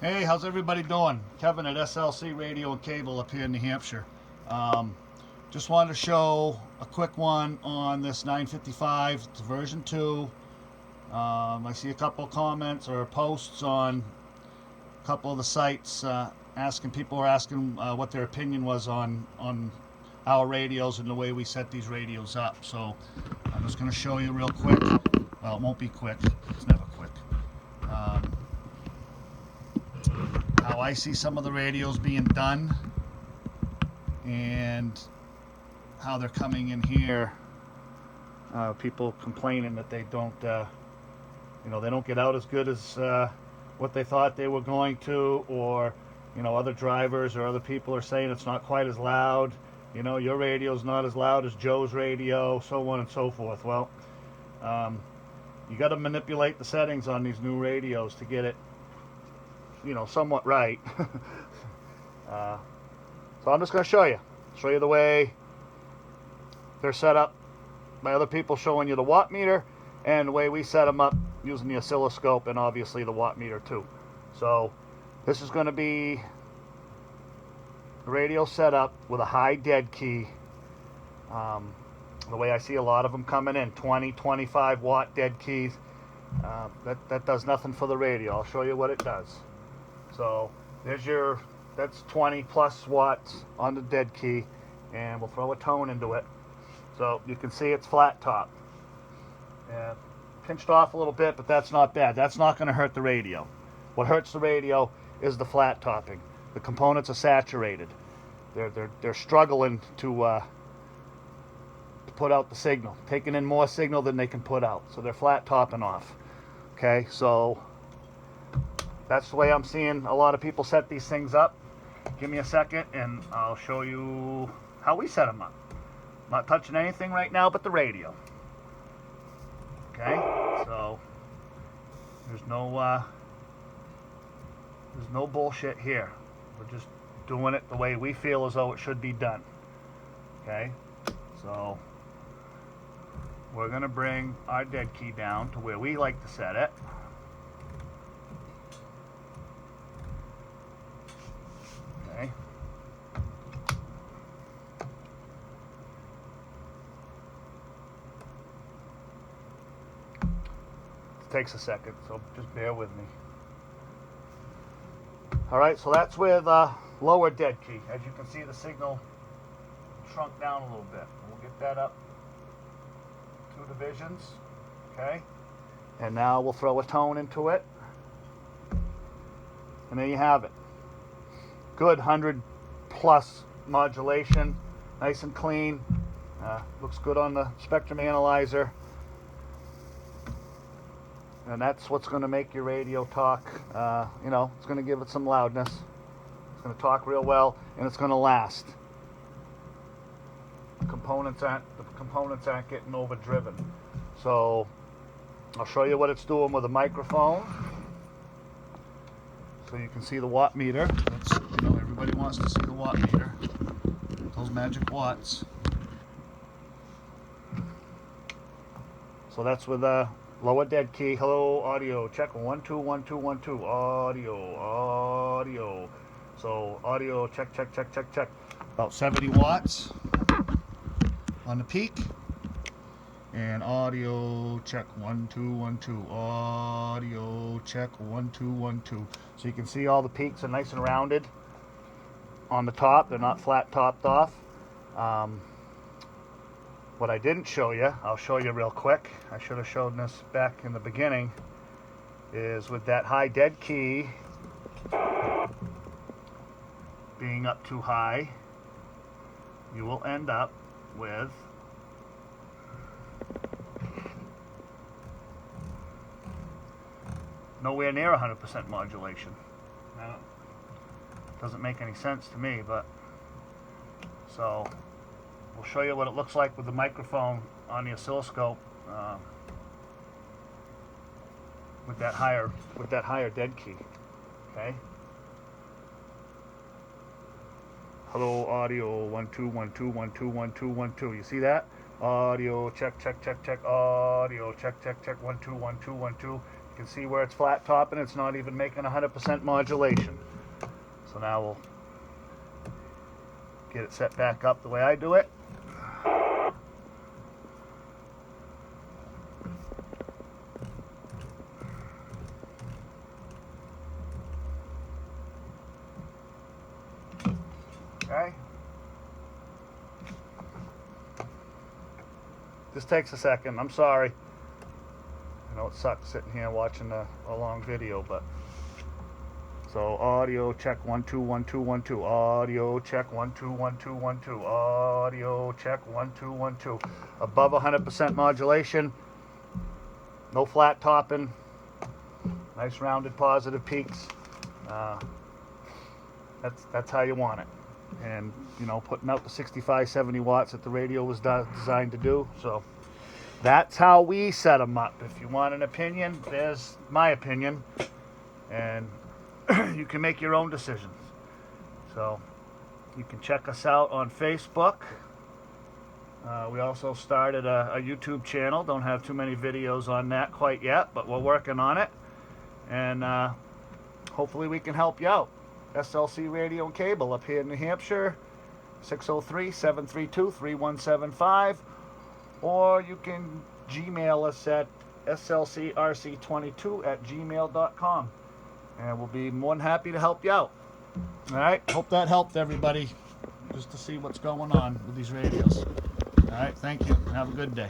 Hey, how's everybody doing? Kevin at SLC Radio and Cable up here in New Hampshire. Um, just wanted to show a quick one on this 955. It's version 2. I see a couple comments or posts on a couple of the sites people were asking what their opinion was on our radios and the way we set these radios up. So I'm just going to show you real quick. Well, it won't be quick. It's never quick. Um, how I see some of the radios being done and how they're coming in here. People complaining that they don't, they don't get out as good as what they thought they were going to, or other drivers or other people are saying it's not quite as loud. Your radio's not as loud as Joe's radio, so on and so forth. Well, you got to manipulate the settings on these new radios to get it somewhat right. So I'm just going to show you the way they're set up by other people, showing you the watt meter and the way we set them up using the oscilloscope and obviously the watt meter too. So this is going to be the radio set up with a high dead key. The way I see a lot of them coming in, 20, 25 watt dead keys. That does nothing for the radio. I'll show you what it does. So that's 20 plus watts on the dead key, and we'll throw a tone into it. So you can see it's flat top. Pinched off a little bit, but that's not bad. That's not going to hurt the radio. What hurts the radio is the flat topping. The components are saturated. They're struggling to put out the signal, taking in more signal than they can put out. So they're flat topping off. Okay, so that's the way I'm seeing a lot of people set these things up. Give me a second and I'll show you how we set them up. I'm not touching anything right now but the radio. Okay, so there's no bullshit here. We're just doing it the way we feel as though it should be done. Okay, so we're gonna bring our dead key down to where we like to set it. Okay. It takes a second, so just bear with me. Alright, so that's with lower dead key. As you can see, the signal shrunk down a little bit. We'll get that up 2 divisions. Okay. And now we'll throw a tone into it. And there you have it. Good 100 plus modulation, nice and clean. Looks good on the spectrum analyzer. And that's what's going to make your radio talk. It's going to give it some loudness. It's going to talk real well, and it's going to last. The components aren't getting overdriven. So I'll show you what it's doing with a microphone, so you can see the watt meter. Everybody wants to see the watt meter. Those magic watts. So that's with a lower dead key. Hello, audio. Check 1 2 1 2 1 2. Audio. So audio check. About 70 watts on the peak. And audio check 1 2 1 2. Audio check 1 2 1 2. So you can see all the peaks are nice and rounded on the top. They're not flat topped off. What I didn't show you, I'll show you real quick. I should have shown this back in the beginning, is with that high dead key being up too high, you will end up with nowhere near 100% modulation. Now, doesn't make any sense to me, but so we'll show you what it looks like with the microphone on the oscilloscope with that higher dead key. Okay. Hello, audio 1 2 1 2 1 2 1 2 1 2. You see that? Audio check. Audio check 1 2 1 2 1 2. You can see where it's flat topping. It's not even making 100% modulation. So now we'll get it set back up the way I do it. Okay. This takes a second. I'm sorry. I know it sucks sitting here watching a long video, but so audio check 1 2 1 2 1 2. Audio check 1 2 1 2 1 2. Audio check 1 2 1 2. Above 100% modulation. No flat topping. Nice rounded positive peaks. That's how you want it. And you know, putting out the 65-70 watts that the radio was designed to do. So that's how we set them up. If you want an opinion, there's my opinion, and you can make your own decisions. So you can check us out on Facebook. We also started a YouTube channel. Don't have too many videos on that quite yet, but we're working on it, and hopefully we can help you out. SLC Radio and Cable up here in New Hampshire, 603-732-3175, or you can Gmail us at slcrc22@gmail.com, and we'll be more than happy to help you out. All right, hope that helped everybody, just to see what's going on with these radios. All right, thank you. Have a good day.